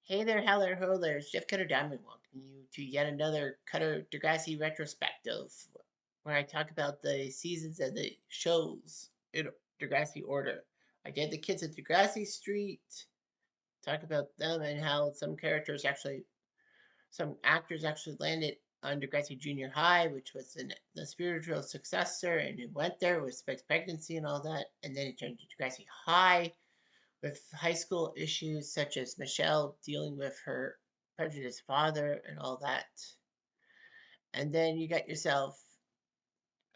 Hey there, hello, ho there. Chef Cutter Diamond welcoming you to yet another Cutter Degrassi retrospective, where I talk about the seasons and the shows in Degrassi order. I did the kids at Degrassi Street, talk about them and how some actors actually landed on Degrassi Junior High, which was the spiritual successor, and it went there with Spike's pregnancy and all that, and then it turned to Degrassi High with high school issues such as Michelle dealing with her prejudiced father and all that. And then you got yourself,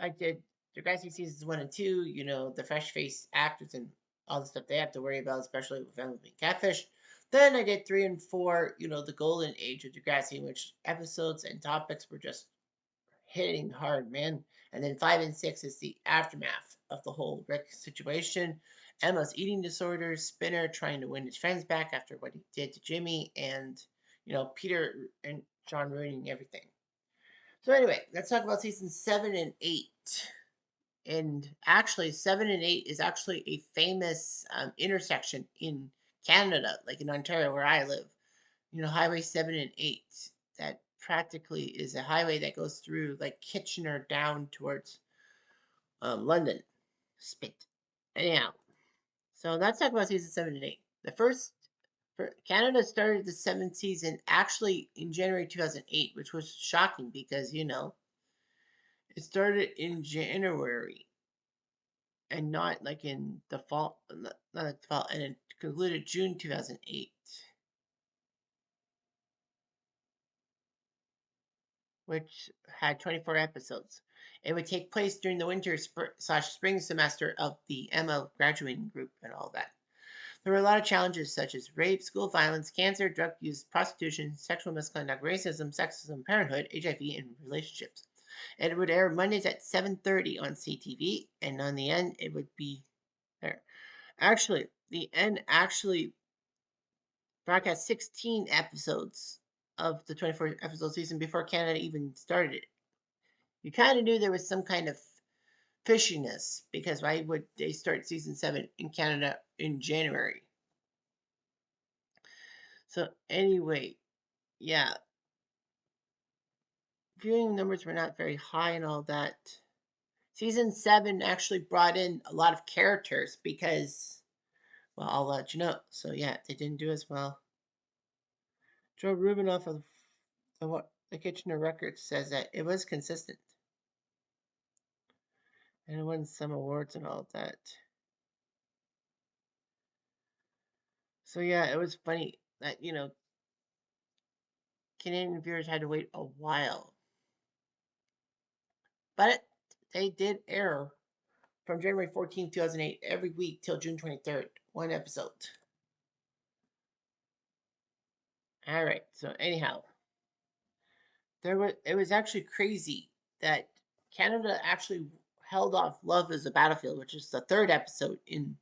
I did Degrassi seasons 1 and 2, the fresh faced actors and all the stuff they have to worry about, especially with Emily being catfish. Then I did 3 and 4, the golden age of Degrassi, in which episodes and topics were just hitting hard, man. And then 5 and 6 is the aftermath of the whole Rick situation. Emma's eating disorders, Spinner trying to win his friends back after what he did to Jimmy, and Peter and John ruining everything. So anyway, let's talk about season 7 and 8. And actually, 7 and 8 is actually a famous intersection in Canada, like in Ontario where I live. Highway 7 and 8. That practically is a highway that goes through like Kitchener down towards London. Spit. Anyhow, so let's talk about season 7 and 8. The first for Canada started the seventh season actually in January 2008, which was shocking because it started in January and not like in the fall, not the fall, and it concluded June 2008, which had 24 episodes. It would take place during the winter/spring semester of the Emma graduating group and all that. There were a lot of challenges such as rape, school violence, cancer, drug use, prostitution, sexual misconduct, racism, sexism, parenthood, HIV, and relationships. It would air Mondays at 7:30 on CTV, and on the end it would be there. Actually, the end actually broadcast 16 episodes of the 24 episode season before Canada even started it. You kind of knew there was some kind of fishiness because why would they start season 7 in Canada in January? So anyway, yeah, viewing numbers were not very high and all that. Season 7 actually brought in a lot of characters because, well, I'll let you know. So yeah, they didn't do as well. Joe Rubinoff of the Kitchener Records says that it was consistent and it won some awards and all that. So yeah, it was funny that Canadian viewers had to wait a while, but they did air from January 14th, 2008, every week till June 23rd, one episode. All right. So anyhow, it was actually crazy that Canada actually held off Love is a Battlefield, which is the third episode in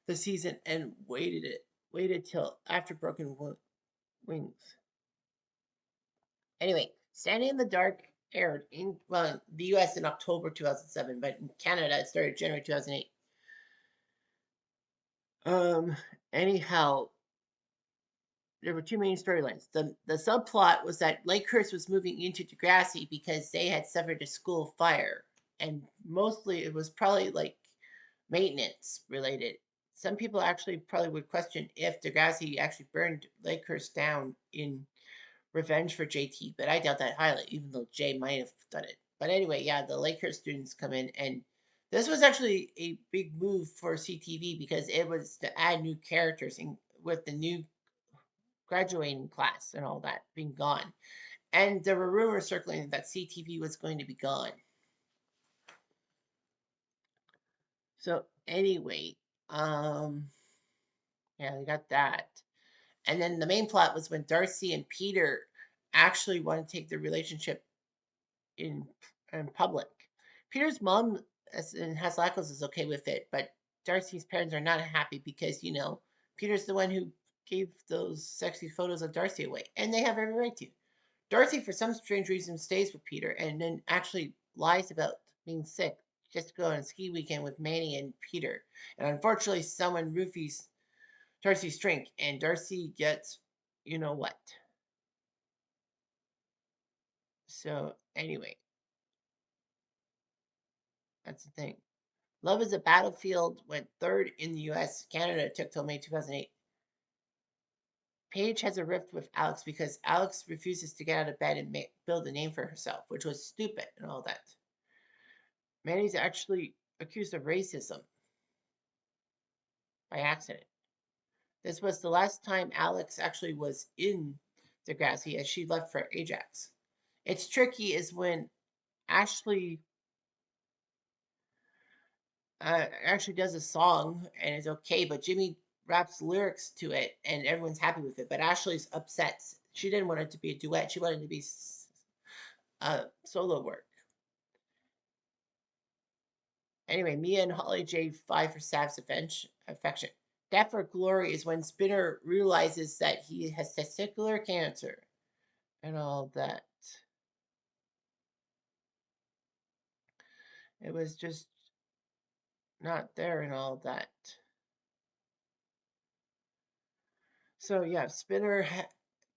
the season, and waited till after Wings. Anyway, Standing in the Dark aired in the US in October 2007, but in Canada it started January 2008. Um anyhow, there were two main storylines. The subplot was that Lakehurst was moving into Degrassi because they had suffered a school fire, and mostly it was probably like maintenance related. Some people actually probably would question if Degrassi actually burned Lakehurst down in revenge for JT, but I doubt that highly, even though Jay might have done it. But anyway, yeah, the Lakers students come in, and this was actually a big move for CTV because it was to add new characters in, with the new graduating class and all that being gone. And there were rumors circulating that CTV was going to be gone. So anyway, um, yeah, we got that. And then the main plot was when Darcy and Peter actually want to take their relationship in in public. Peter's mom and Haslakos is okay with it, but Darcy's parents are not happy because Peter's the one who gave those sexy photos of Darcy away, and they have every right to. Darcy, for some strange reason, stays with Peter and then actually lies about being sick just to go on a ski weekend with Manny and Peter. And unfortunately, someone roofies Darcy's drink, and Darcy gets you know what. So anyway, that's the thing. Love is a Battlefield went third in the US. Canada took till May 2008. Paige has a rift with Alex because Alex refuses to get out of bed and build a name for herself, which was stupid and all that. Manny's actually accused of racism by accident. This was the last time Alex actually was in Degrassi as she left for Ajax. It's tricky is when Ashley actually does a song and it's okay, but Jimmy raps lyrics to it and everyone's happy with it. But Ashley's upset. She didn't want it to be a duet. She wanted it to be solo work. Anyway, Mia and Holly J fight for Sav's affection. Death for Glory is when Spinner realizes that he has testicular cancer and all that. It was just not there and all that. So yeah, Spinner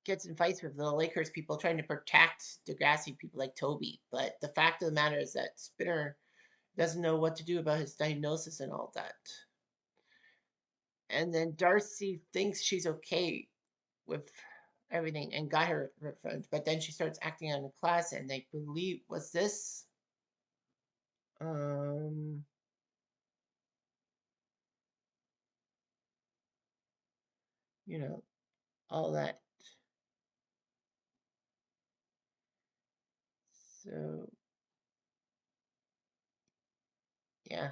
gets in fights with the Lakers people trying to protect Degrassi people like Toby. But the fact of the matter is that Spinner doesn't know what to do about his diagnosis and all that. And then Darcy thinks she's okay with everything and got her revenge, but then she starts acting out in class and they believe was this um you know all that. So yeah.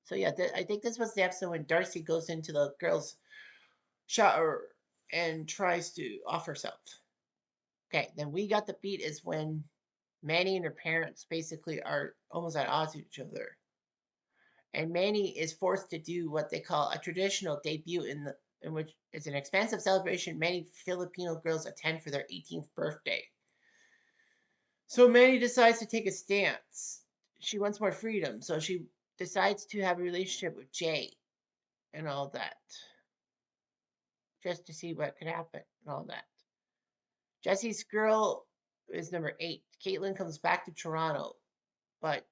So yeah, I think this was the episode when Darcy goes into the girls' shower and tries to off herself. Okay, then we got the beat is when Manny and her parents basically are almost at odds with each other. And Manny is forced to do what they call a traditional debut in which it's an expansive celebration many Filipino girls attend for their 18th birthday. So Manny decides to take a stance. She wants more freedom, so she decides to have a relationship with Jay and all that, just to see what could happen and all that. Jesse's girl is number 8. Caitlin comes back to Toronto, but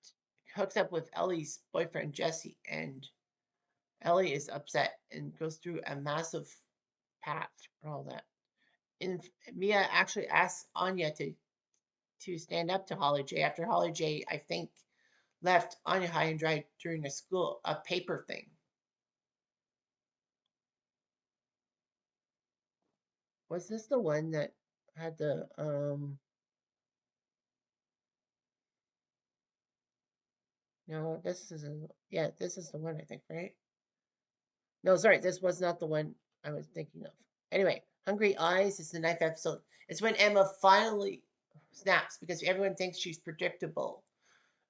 hooks up with Ellie's boyfriend Jesse, and Ellie is upset and goes through a massive path and all that. And Mia actually asks Anya to stand up to Holly J after Holly J, I think, left Anya high and dry during a paper thing. Was this the one that had the no, this is yeah, this is the one I think, right? No, sorry, this was not the one I was thinking of. Anyway, Hungry Eyes is the ninth episode. It's when Emma finally snaps because everyone thinks she's predictable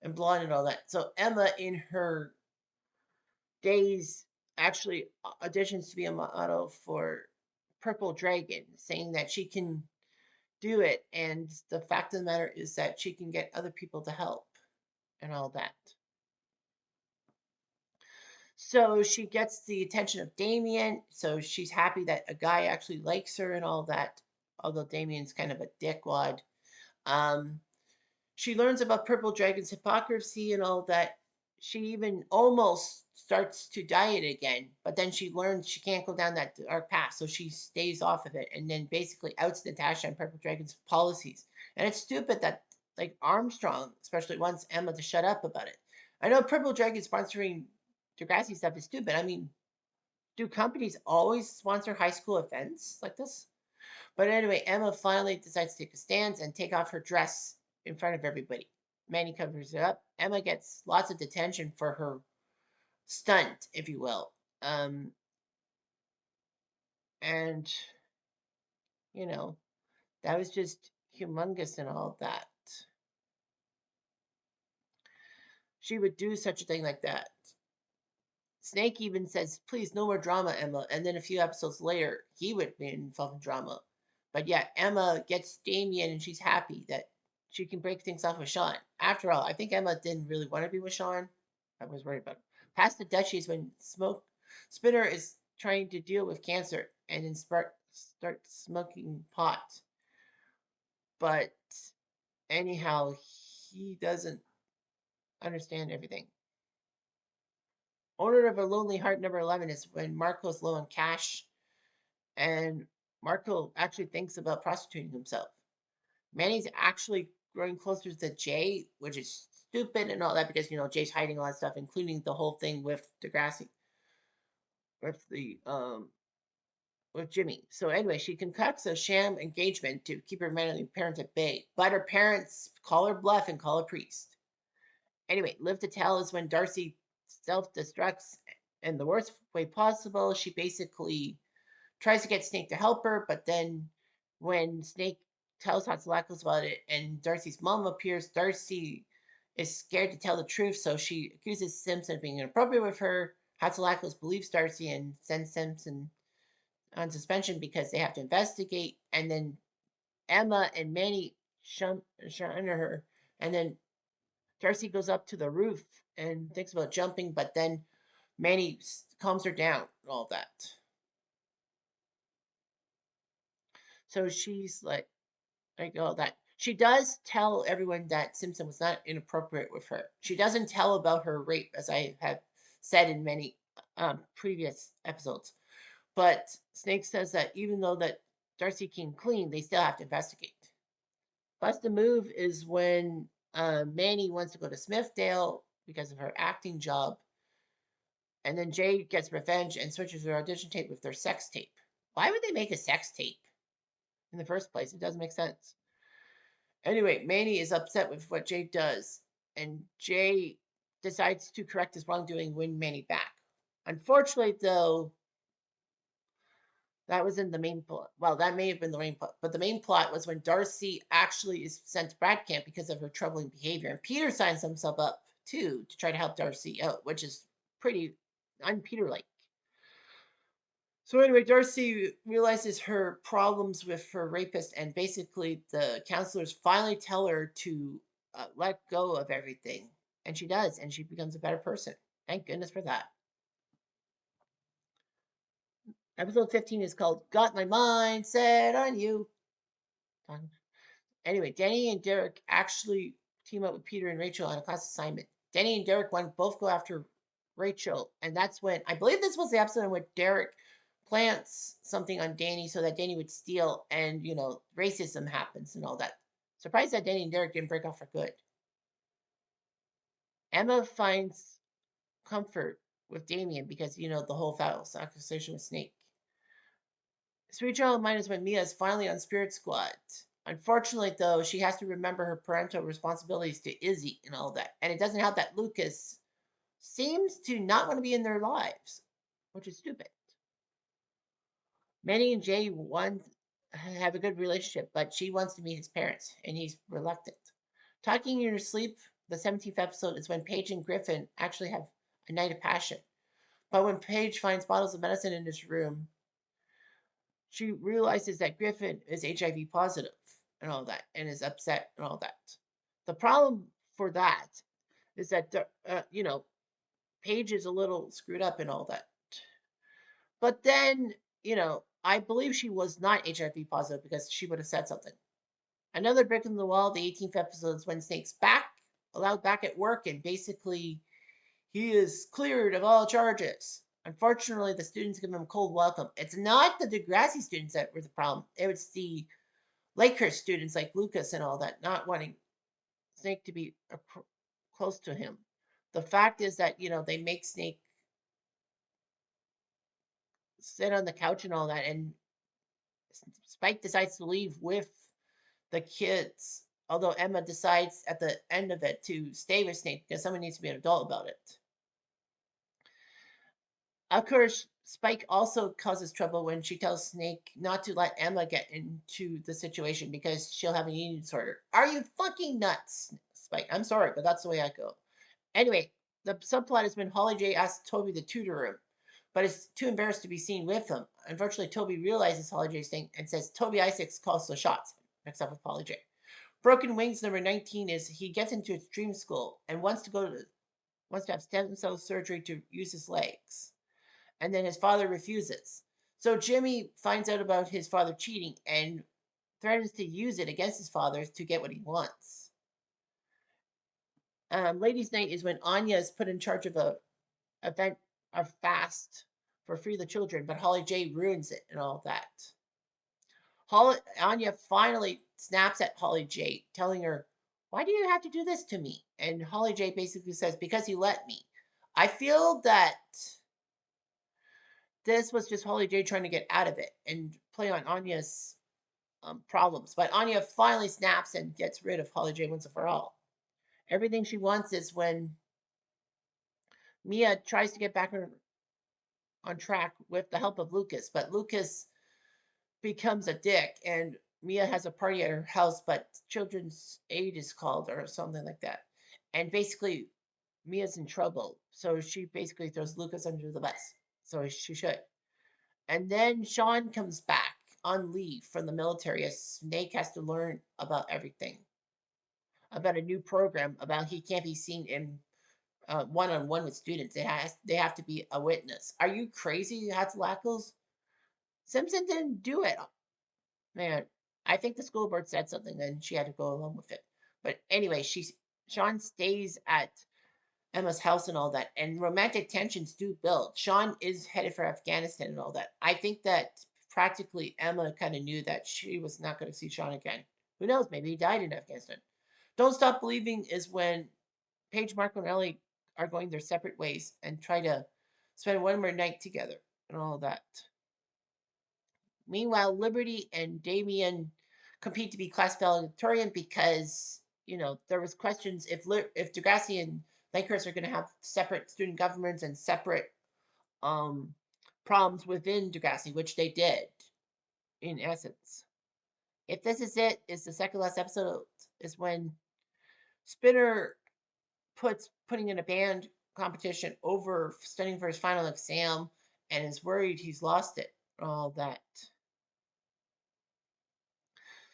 and blonde and all that. So Emma, in her days, actually auditions to be a model for Purple Dragon, saying that she can do it. And the fact of the matter is that she can get other people to help and all that. So she gets the attention of Damien. So she's happy that a guy actually likes her and all that. Although Damien's kind of a dickwad. Um, she learns about Purple Dragon's hypocrisy and all that. She even almost starts to diet again, but then she learns she can't go down that dark path, so she stays off of it and then basically outs Natasha and Purple Dragon's policies. And it's stupid that like Armstrong, especially wants Emma to shut up about it. I know Purple Dragon sponsoring Degrassi stuff is stupid. I mean, do companies always sponsor high school events like this? But anyway, Emma finally decides to take a stance and take off her dress in front of everybody. Manny covers it up. Emma gets lots of detention for her stunt, if you will. And, you know, that was just humongous and all that. She would do such a thing like that. Snake even says, please, no more drama, Emma. And then a few episodes later, he would be involved in drama. But yeah, Emma gets Damien and she's happy that she can break things off with Sean. After all, I think Emma didn't really want to be with Sean. I was worried about it. Past the Duchies when Spinner is trying to deal with cancer and then start smoking pot. But anyhow, he doesn't understand everything. Owner of a Lonely Heart number 11 is when Marco's low on cash and Marco actually thinks about prostituting himself. Manny's actually growing closer to Jay, which is stupid and all that because Jay's hiding a lot of stuff, including the whole thing with Degrassi, with the with Jimmy. So anyway, she concocts a sham engagement to keep her manly parents at bay, but her parents call her bluff and call a priest. Anyway, live to tell is when Darcy self-destructs in the worst way possible. She basically tries to get Snake to help her, but then when Snake tells Hatzalakos about it and Darcy's mom appears, Darcy is scared to tell the truth, so she accuses Simpson of being inappropriate with her. Hatzalakos believes Darcy and sends Simpson on suspension because they have to investigate. And then Emma and Manny shun her, and then Darcy goes up to the roof and thinks about jumping, but then Manny calms her down and all that. So she's like all that. She does tell everyone that Simpson was not inappropriate with her. She doesn't tell about her rape, as I have said in many previous episodes. But Snake says that even though that Darcy came clean, they still have to investigate. Bust a move is when Manny wants to go to Smithdale because of her acting job, and then Jay gets revenge and switches her audition tape with their sex tape. Why would they make a sex tape in the first place? It doesn't make sense. Anyway, Manny is upset with what Jay does, and Jay decides to correct his wrongdoing and win Manny back. Unfortunately, though, that was in the main plot. Well, that may have been the main plot, but the main plot was when Darcy actually is sent to Brad Camp because of her troubling behavior, and Peter signs himself up too to try to help Darcy out, which is pretty un-Peter-like. So anyway, Darcy realizes her problems with her rapist, and basically the counselors finally tell her to let go of everything, and she does, and she becomes a better person. Thank goodness for that. Episode 15 is called "Got My Mind Set on You." Anyway, Denny and Derek actually team up with Peter and Rachel on a class assignment. Denny and Derek want both go after Rachel, and that's when I believe this was the episode in which Derek plants something on Danny so that Danny would steal, and racism happens and all that. Surprised that Danny and Derek didn't break off for good. Emma finds comfort with Damien because the whole false accusation with Snake. Sweet Child of Mine is when Mia is finally on Spirit Squad. Unfortunately, though, she has to remember her parental responsibilities to Izzy and all that. And it doesn't help that Lucas seems to not want to be in their lives, which is stupid. Manny and Jay have a good relationship, but she wants to meet his parents, and he's reluctant. Talking in Your Sleep, the 17th episode, is when Paige and Griffin actually have a night of passion. But when Paige finds bottles of medicine in his room, she realizes that Griffin is HIV positive and all that, and is upset and all that. The problem for that is that Paige is a little screwed up and all that. But then I believe she was not HIV positive because she would have said something. Another brick in the wall. The 18th episode is when Snake's allowed back at work, and basically he is cleared of all charges. Unfortunately, the students give him a cold welcome. It's not the Degrassi students that were the problem. It was the Lakehurst students like Lucas and all that not wanting Snake to be close to him. The fact is that they make Snake sit on the couch and all that, and Spike decides to leave with the kids. Although Emma decides at the end of it to stay with Snake because someone needs to be an adult about it. Of course, Spike also causes trouble when she tells Snake not to let Emma get into the situation because she'll have an eating disorder. Are you fucking nuts, Spike? I'm sorry, but that's the way I go. Anyway, the subplot is when Holly J asks Toby to tutor him, but is too embarrassed to be seen with him. Unfortunately, Toby realizes Holly J's thing and says Toby Isaacs calls the shots, mixed up with Holly J. Broken Wings number 19 is he gets into a dream school and wants to have stem cell surgery to use his legs. And then his father refuses. So Jimmy finds out about his father cheating and threatens to use it against his father to get what he wants. Ladies' Night is when Anya is put in charge of a event, a fast for Free the Children, but Holly J ruins it and all that. Anya finally snaps at Holly J, telling her, "Why do you have to do this to me?" And Holly J basically says, "Because you let me." I feel that this was just Holly J trying to get out of it and play on Anya's problems. But Anya finally snaps and gets rid of Holly J once and for all. Everything she wants is when Mia tries to get back on track with the help of Lucas, but Lucas becomes a dick and Mia has a party at her house, but children's aid is called or something like that. And basically, Mia's in trouble. So she basically throws Lucas under the bus. So she should. And then Sean comes back on leave from the military as Snake has to learn about everything, about a new program, about he can't be seen in one on one with students. They have to be a witness. Are you crazy, Hatzlackles? Simpson didn't do it. Man, I think the school board said something and she had to go along with it. But anyway, Sean stays at Emma's house and all that, and romantic tensions do build. Sean is headed for Afghanistan and all that. I think that practically Emma kind of knew that she was not going to see Sean again. Who knows? Maybe he died in Afghanistan. Don't Stop Believing is when Paige, Marco, and Ellie are going their separate ways and try to spend one more night together and all that. Meanwhile, Liberty and Damien compete to be class valedictorian because there was questions if Degrassi and Lakehurst are going to have separate student governments and separate um, problems within Degrassi, which they did in essence. If this is it, is the second last episode is when Spinner putting in a band competition over studying for his final exam and is worried he's lost it. All that.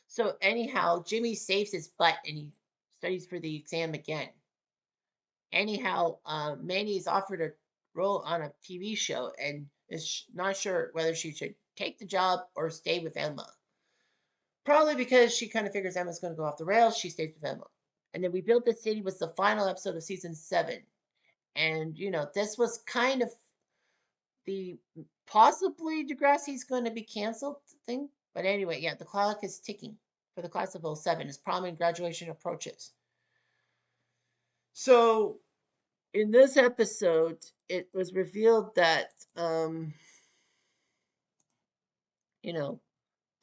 So anyhow, Jimmy saves his butt and he studies for the exam again. Anyhow, Manny's offered a role on a TV show and is not sure whether she should take the job or stay with Emma. Probably because she kind of figures Emma's going to go off the rails, she stays with Emma. And then We Built the City was the final episode of season 7. And, this was kind of the possibly Degrassi's going to be canceled thing. But anyway, yeah, the clock is ticking for the class of '07 as prom and graduation approaches. So in this episode, it was revealed that, you know,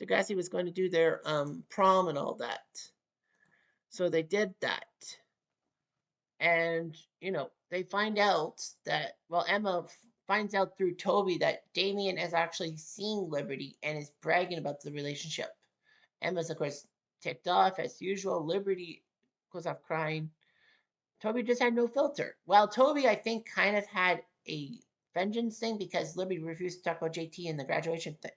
Degrassi was going to do their prom and all that. So they did that. And, they find out that, well, Emma finds out through Toby that Damien is actually seeing Liberty and is bragging about the relationship. Emma's, of course, ticked off as usual. Liberty goes off crying. Toby just had no filter. Well, Toby, I think, kind of had a vengeance thing because Liberty refused to talk about JT and the graduation thing.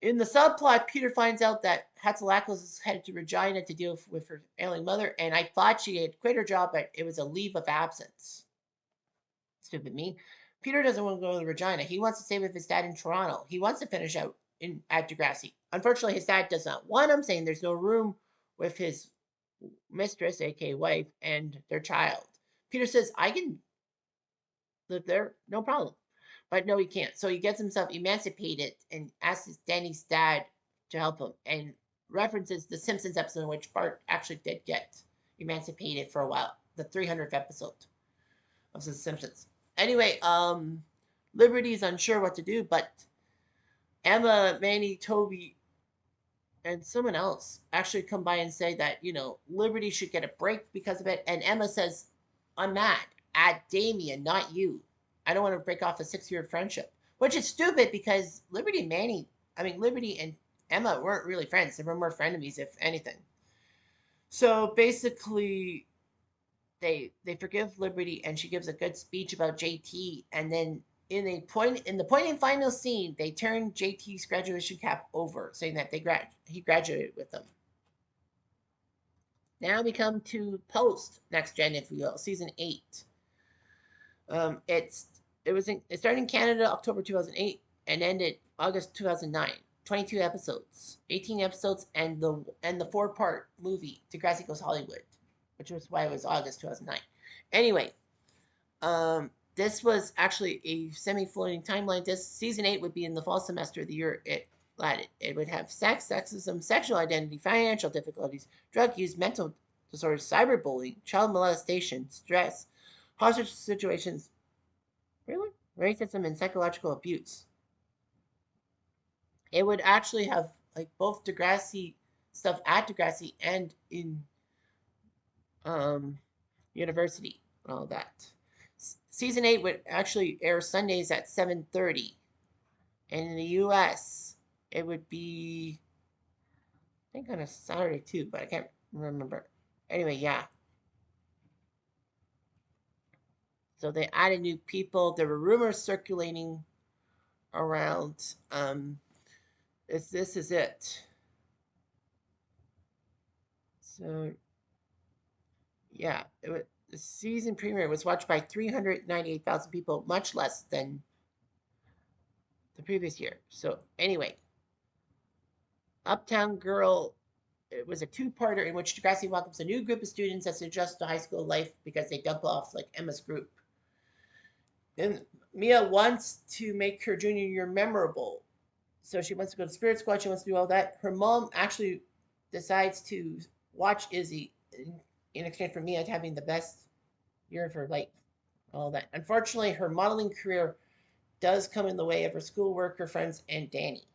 In the subplot, Peter finds out that Hatzalakos is headed to Regina to deal with her ailing mother, and I thought she had quit her job, but it was a leave of absence. Stupid me. Peter doesn't want to go to Regina. He wants to stay with his dad in Toronto. He wants to finish out at Degrassi. Unfortunately, his dad does not want him, saying there's no room with his mistress, aka wife, and their child. Peter says, I can live there, no problem. But no, he can't. So he gets himself emancipated and asks Danny's dad to help him and references the Simpsons episode in which Bart actually did get emancipated for a while, the 300th episode of The Simpsons. Anyway, Liberty's unsure what to do, but Emma, Manny, Toby, and someone else actually come by and say that, Liberty should get a break because of it. And Emma says, I'm mad at Damien, not you. I don't want to break off a 6-year friendship, which is stupid because Liberty and Emma weren't really friends. They were more frenemies, if anything. So basically, they forgive Liberty, and she gives a good speech about JT, and then in the point and final scene, they turn JT's graduation cap over, saying that he graduated with them. Now we come to post next gen, if you will, season 8. It's It started in Canada October 2008 and ended August 2009. 22 episodes, 18 episodes, and the four-part movie Degrassi Goes Hollywood, which was why it was August 2009. Anyway, this was actually a semi-floating timeline. This season 8 would be in the fall semester of the year it landed. It would have sex, sexism, sexual identity, financial difficulties, drug use, mental disorders, cyberbullying, child molestation, stress, hostage situations, really, racism, and psychological abuse. It would actually have like both Degrassi stuff at Degrassi and in um, university and all that. Season 8 would actually air Sundays at 7:30, and in the U.S. it would be I think on a Saturday too, but I can't remember. Anyway, yeah. So they added new people. There were rumors circulating around. This is it. So yeah, the season premiere was watched by 398,000 people, much less than the previous year. So anyway, Uptown Girl, it was a two-parter in which Degrassi welcomes a new group of students as they adjust to high school life because they dump off like Emma's group. And Mia wants to make her junior year memorable. So she wants to go to Spirit Squad. She wants to do all that. Her mom actually decides to watch Izzy in exchange for Mia having the best year of her life. All that. Unfortunately, her modeling career does come in the way of her schoolwork, her friends, and Danny,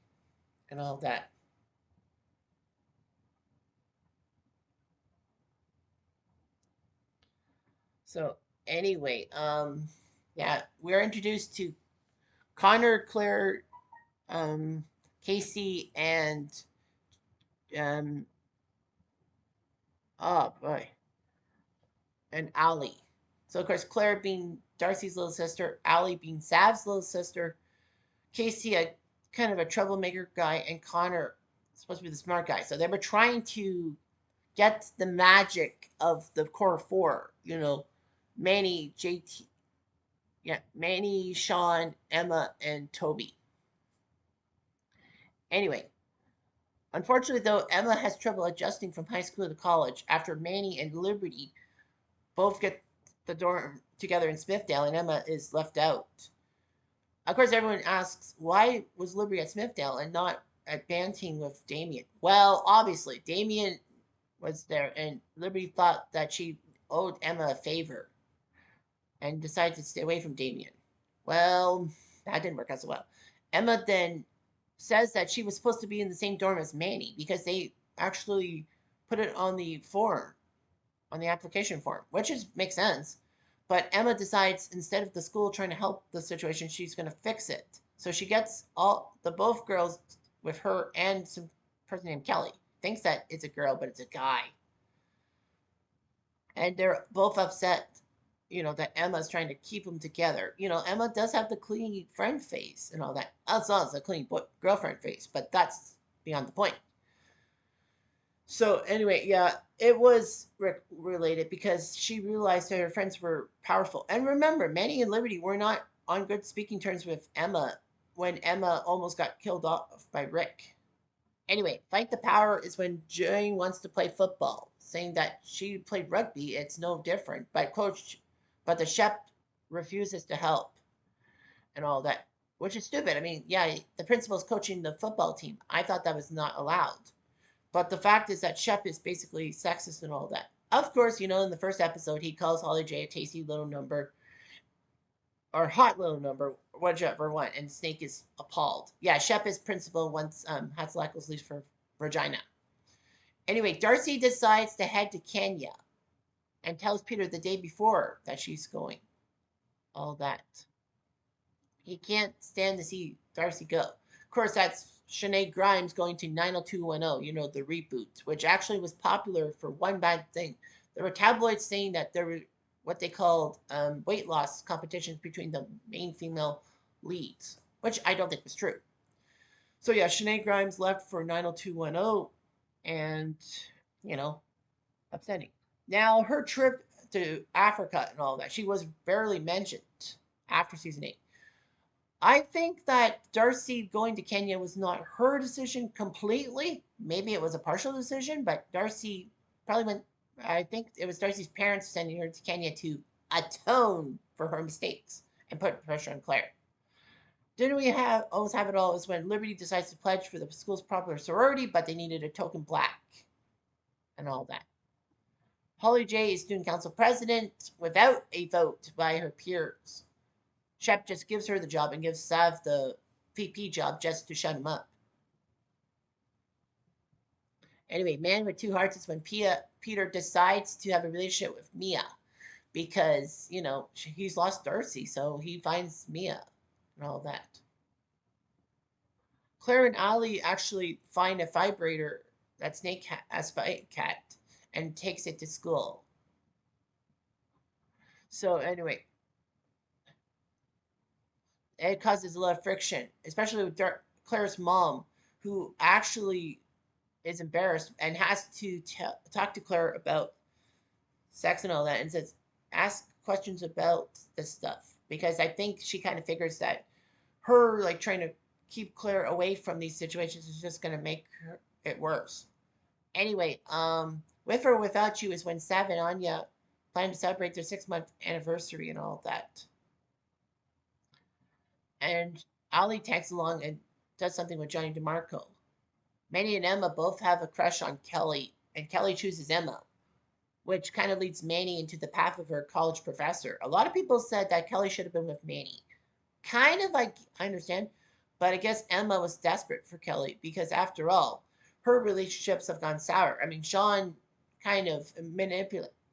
and all that. So anyway, yeah, we're introduced to Connor, Claire, um, Casey, and um, oh boy, and Allie. So of course, Claire being Darcy's little sister, Allie being Sav's little sister, Casey a kind of a troublemaker guy, and Connor supposed to be the smart guy. So they were trying to get the magic of the core four. Manny, JT, yeah, Manny, Sean, Emma, and Toby. Anyway, unfortunately, though, Emma has trouble adjusting from high school to college after Manny and Liberty both get the dorm together in Smithdale, and Emma is left out. Of course, everyone asks, why was Liberty at Smithdale and not at Banting with Damien? Well, obviously, Damien was there, and Liberty thought that she owed Emma a favor and decided to stay away from Damien. Well, that didn't work out so well. Emma then says that she was supposed to be in the same dorm as Manny because they actually put it on the form, on the application form, which makes sense. But Emma decides instead of the school trying to help the situation, she's going to fix it. So she gets all the both girls with her and some person named Kelly. Thinks that it's a girl, but it's a guy. And they're both upset, that Emma's trying to keep them together. Emma does have the clingy friend face and all that. As well as the clingy girlfriend face, but that's beyond the point. So anyway, yeah, it was related because she realized that her friends were powerful. And remember, Manny and Liberty were not on good speaking terms with Emma when Emma almost got killed off by Rick. Anyway, Fight the Power is when Jane wants to play football, saying that she played rugby, it's no different. But the Shep refuses to help and all that, which is stupid. I mean, yeah, the principal's coaching the football team. I thought that was not allowed. But the fact is that Shep is basically sexist and all that. Of course, in the first episode, he calls Holly J a tasty little number or hot little number, whichever one, and Snake is appalled. Yeah, Shep is principal once Hatzlackles leaves for Regina. Anyway, Darcy decides to head to Kenya and tells Peter the day before that she's going. All that. He can't stand to see Darcy go. Of course, that's Sinead Grimes going to 90210, the reboot, which actually was popular for one bad thing. There were tabloids saying that there were what they called weight loss competitions between the main female leads, which I don't think was true. So yeah, Sinead Grimes left for 90210, and you know, upsetting. Now her trip to Africa and all that, she was barely mentioned after season 8. I think that Darcy going to Kenya was not her decision completely. Maybe it was a partial decision, but Darcy probably went. I think it was Darcy's parents sending her to Kenya to atone for her mistakes and put pressure on Claire. Didn't we have always have it all? Is when Liberty decides to pledge for the school's popular sorority, but they needed a token black and all that. Holly J is student council president without a vote by her peers. Shep just gives her the job and gives Sav the VP job just to shut him up. Anyway, Man with Two Hearts is when Peter decides to have a relationship with Mia because, he's lost Darcy, so he finds Mia and all that. Claire and Ali actually find a vibrator that Snake has cat and takes it to school. So anyway, it causes a lot of friction, especially with Claire's mom, who actually is embarrassed and has to talk to Claire about sex and all that, and says, ask questions about this stuff because I think she kind of figures that her like trying to keep Claire away from these situations is just going to make it worse. Anyway, with or without you is when Sav and Anya plan to celebrate their 6-month anniversary and all that. And Ali tags along and does something with Johnny DeMarco. Manny and Emma both have a crush on Kelly, and Kelly chooses Emma, which kind of leads Manny into the path of her college professor. A lot of people said that Kelly should have been with Manny. Kind of like, I understand, but I guess Emma was desperate for Kelly because, after all, her relationships have gone sour. I mean, Sean kind of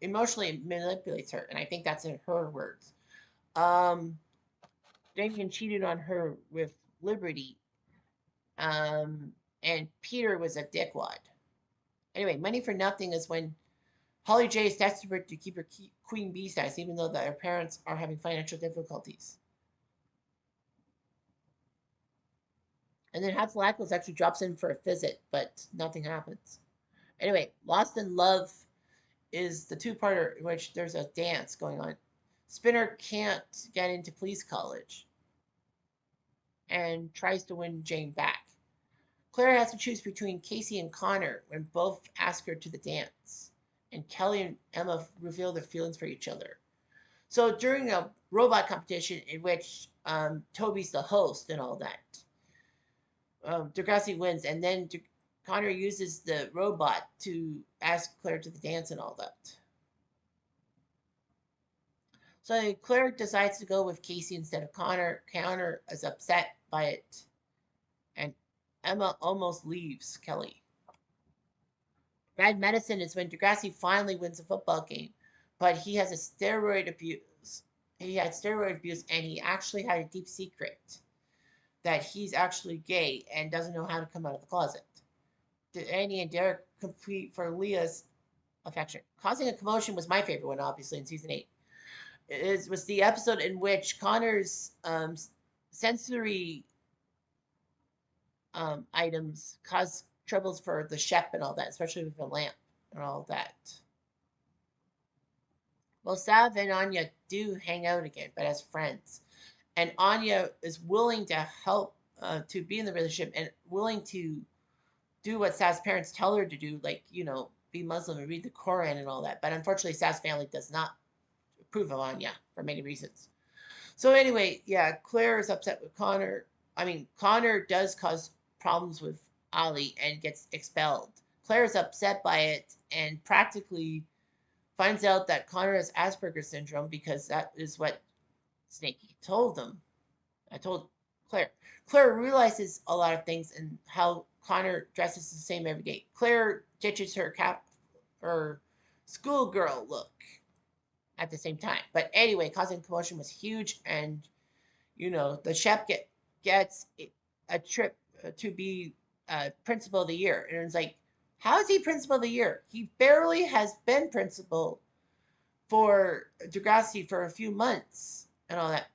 emotionally manipulates her, and I think that's in her words. Um, Damien cheated on her with Liberty, and Peter was a dickwad. Anyway, Money for Nothing is when Holly J is desperate to keep her queen bee status, even though her parents are having financial difficulties. And then Hatzelackles actually drops in for a visit, but nothing happens. Anyway, Lost in Love is the two-parter in which there's a dance going on. Spinner can't get into police college and tries to win Jane back. Claire has to choose between Casey and Connor when both ask her to the dance. And Kelly and Emma reveal their feelings for each other. So during a robot competition in which Toby's the host and all that, Degrassi wins, and then Connor uses the robot to ask Claire to the dance and all that. So Claire decides to go with Casey instead of Connor. Connor is upset by it, and Emma almost leaves Kelly. Bad Medicine is when Degrassi finally wins a football game, but he has a steroid abuse. He had steroid abuse, and he actually had a deep secret that he's actually gay and doesn't know how to come out of the closet. Annie and Derek compete for Leah's affection. Causing a Commotion was my favorite one, obviously, in season 8. It was the episode in which Connor's sensory items caused troubles for the Shep and all that, especially with the lamp and all that. Well, Sav and Anya do hang out again, but as friends. And Anya is willing to help to be in the relationship and willing to do what Sav's parents tell her to do, like, be Muslim and read the Quran and all that. But unfortunately, Sav's family does not approve of Anya for many reasons. So anyway, yeah, Claire is upset with Connor. I mean, Connor does cause problems with Ali and gets expelled. Claire is upset by it and practically finds out that Connor has Asperger's syndrome because that is what Snakey told them. I told Claire. Claire realizes a lot of things and how Connor dresses the same every day. Claire ditches her schoolgirl look at the same time. But anyway, Causing Commotion was huge, and the Shep gets a trip to be principal of the year, and it's like, how is he principal of the year? He barely has been principal for Degrassi for a few months and all that.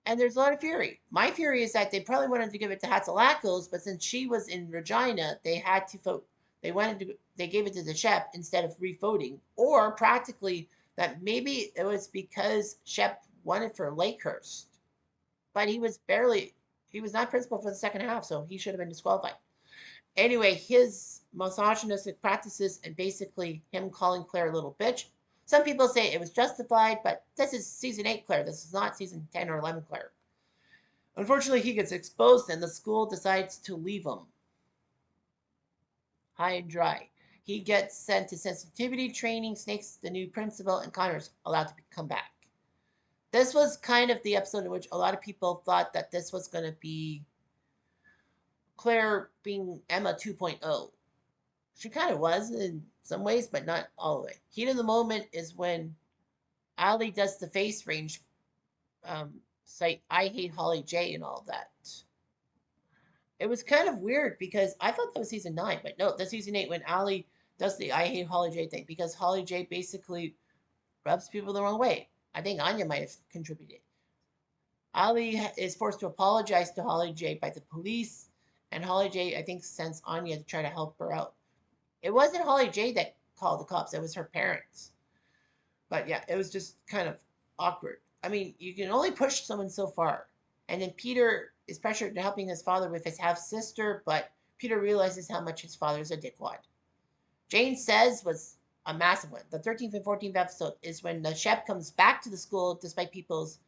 And there's a lot of fury. My fury is that they probably wanted to give it to Hatzelackles, but since she was in Regina, they had to vote. They gave it to the Shep instead of revoting. Or practically that maybe it was because Shep wanted for Lakehurst. but he was not principal for the second half, so he should have been disqualified. Anyway, his misogynistic practices and basically him calling Claire a little bitch. Some people say it was justified, but this is season 8 Claire. This is not season 10 or 11 Claire. Unfortunately, he gets exposed and the school decides to leave him high and dry. He gets sent to sensitivity training, Snake's the new principal, and Connor's allowed to come back. This was kind of the episode in which a lot of people thought that this was going to be Claire being Emma 2.0. She kind of was in some ways, but not all the way. Heat of the moment is when Ali does the face range site, I hate Holly J and all that. It was kind of weird because I thought that was season 9, but no, that's season 8 when Ali does the I hate Holly J thing because Holly J basically rubs people the wrong way. I think Anya might have contributed. Ali is forced to apologize to Holly J by the police, and Holly J, I think, sends Anya to try to help her out. It wasn't Holly J that called the cops, it was her parents. But yeah, it was just kind of awkward. I mean, you can only push someone so far. And then Peter is pressured into helping his father with his half sister, but Peter realizes how much his father's a dickwad. Jane Says was a massive one. The 13th and 14th episode is when the Shep comes back to the school despite people's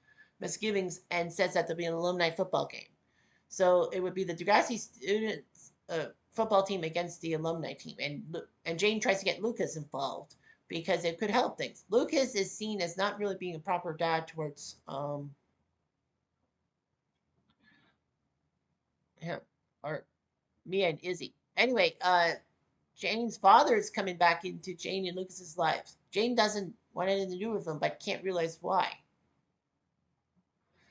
misgivings and says that there'll be an alumni football game. So it would be the Degrassi students football team against the alumni team, and Jane tries to get Lucas involved because it could help things. Lucas is seen as not really being a proper dad towards him or Mia and Izzy. Anyway, Jane's father is coming back into Jane and Lucas's lives. Jane doesn't want anything to do with him, but can't realize why.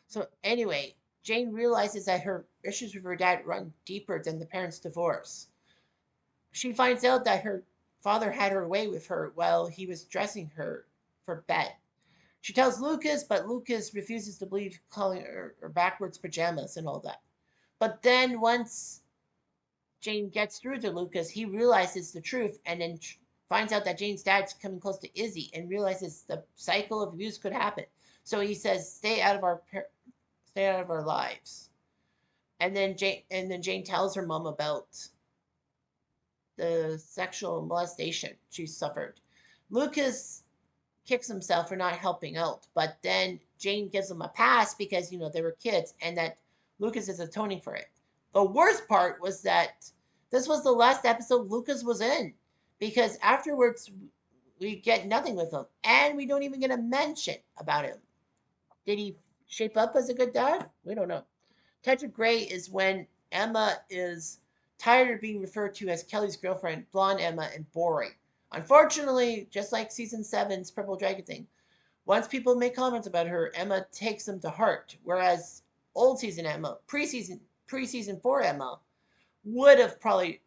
So anyway, Jane realizes that her issues with her dad run deeper than the parents' divorce. She finds out that her father had her way with her while he was dressing her for bed. She tells Lucas, but Lucas refuses to believe, calling her backwards pajamas and all that. But then once Jane gets through to Lucas, he realizes the truth and then finds out that Jane's dad's coming close to Izzy and realizes the cycle of abuse could happen. So he says, "Stay out of our lives." And then Jane tells her mom about the sexual molestation she suffered. Lucas kicks himself for not helping out, but then Jane gives him a pass because they were kids and that Lucas is atoning for it. The worst part was that this was the last episode Lucas was in because afterwards we get nothing with him and we don't even get a mention about him. Did he shape up as a good dad? We don't know. Touch of Grey is when Emma is tired of being referred to as Kelly's girlfriend, blonde Emma, and boring. Unfortunately, just like season 7's Purple Dragon thing, once people make comments about her, Emma takes them to heart. Whereas old season Emma, pre-season 4 Emma, would have probably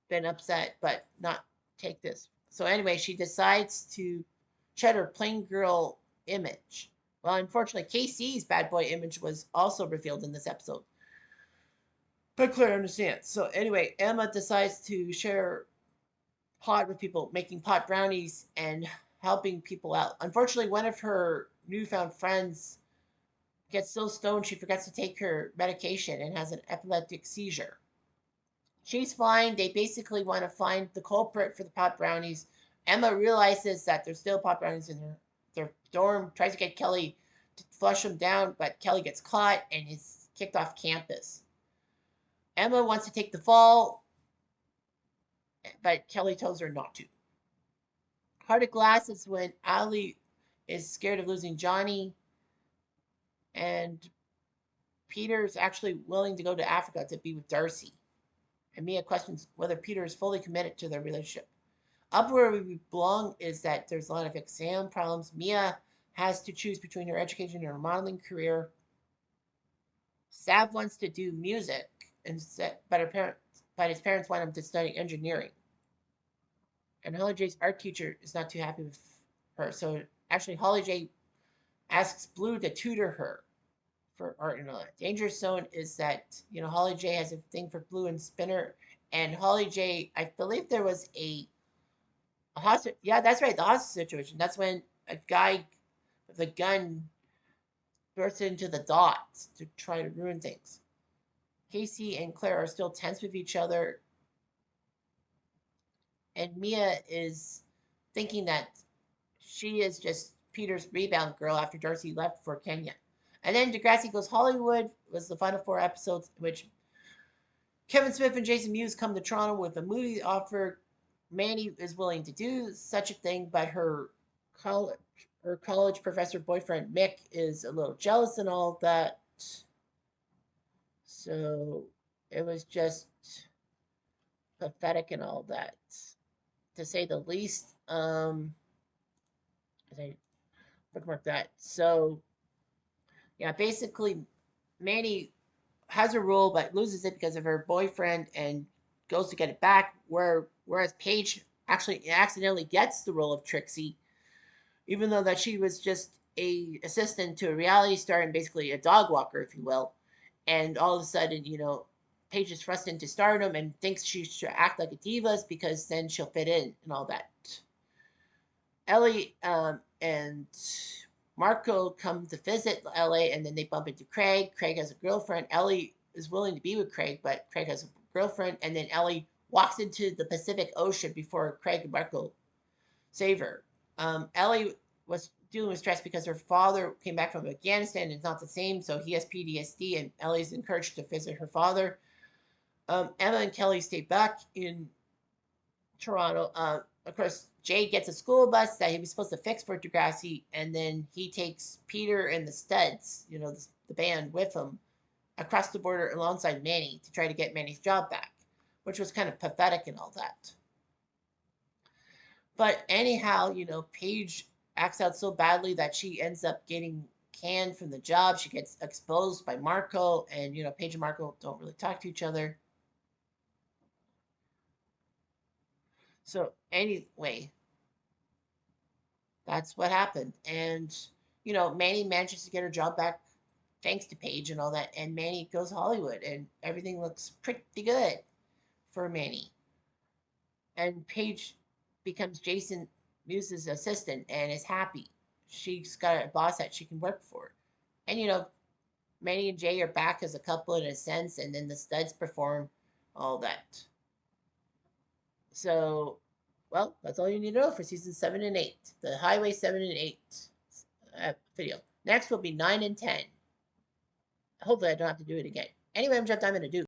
been upset, but not take this. So anyway, she decides to shed her plain girl image. Well, unfortunately, KC's bad boy image was also revealed in this episode. But Claire understands. So anyway, Emma decides to share pot with people, making pot brownies and helping people out. Unfortunately, one of her newfound friends gets so stoned she forgets to take her medication and has an epileptic seizure. She's fine. They basically want to find the culprit for the pot brownies. Emma realizes that there's still pot brownies in their dorm, tries to get Kelly to flush them down, but Kelly gets caught and is kicked off campus. Emma wants to take the fall, but Kelly tells her not to. Heart of Glass is when Ali is scared of losing Johnny, and Peter's actually willing to go to Africa to be with Darcy. And Mia questions whether Peter is fully committed to their relationship. Up Where We Belong is that there's a lot of exam problems. Mia has to choose between her education and her modeling career. Sav wants to do music, but his parents want him to study engineering. And Holly J's art teacher is not too happy with her. So actually, Holly J asks Blue to tutor her for art and all that. Danger Zone is that Holly J has a thing for Blue and Spinner, and Holly J, I believe there was a hostage. Yeah, that's right, the hostage situation. That's when a guy with a gun bursts into the dots to try to ruin things. Casey and Claire are still tense with each other, and Mia is thinking that she is just Peter's rebound girl after Darcy left for Kenya. And then Degrassi Goes Hollywood was the final 4 episodes, in which Kevin Smith and Jason Mewes come to Toronto with a movie offer. Manny is willing to do such a thing, but college college professor boyfriend Mick is a little jealous and all that. So it was just pathetic and all that, to say the least. I bookmark that. So yeah, basically, Manny has a role but loses it because of her boyfriend and goes to get it back. Whereas Paige actually accidentally gets the role of Trixie, even though that she was just a assistant to a reality star and basically a dog walker, if you will. And all of a sudden, Paige is thrust into stardom and thinks she should act like a diva because then she'll fit in and all that. Ellie and Marco come to visit LA, and then they bump into Craig. Craig has a girlfriend. Ellie is willing to be with Craig, but Craig has a girlfriend. And then Ellie walks into the Pacific Ocean before Craig and Marco save her. Ellie was dealing with stress because her father came back from Afghanistan and it's not the same, so he has PTSD, and Ellie's encouraged to visit her father. Emma and Kelly stay back in Toronto. Of course, Jay gets a school bus that he was supposed to fix for Degrassi, and then he takes Peter and the Studs, the band, with him across the border alongside Manny to try to get Manny's job back, which was kind of pathetic and all that. But anyhow, Paige acts out so badly that she ends up getting canned from the job. She gets exposed by Marco, and Paige and Marco don't really talk to each other. So anyway, that's what happened. And, Manny manages to get her job back thanks to Paige and all that. And Manny goes Hollywood, and everything looks pretty good for Manny. And Paige becomes Jason Mewes' assistant and is happy. She's got a boss that she can work for. And, Manny and Jay are back as a couple in a sense, and then the Studs perform all that. So, well, that's all you need to know for season 7 and 8. The Highway 7 and 8 video. Next will be 9 and 10. Hopefully, I don't have to do it again. Anyway, I'm Jeff Diamond.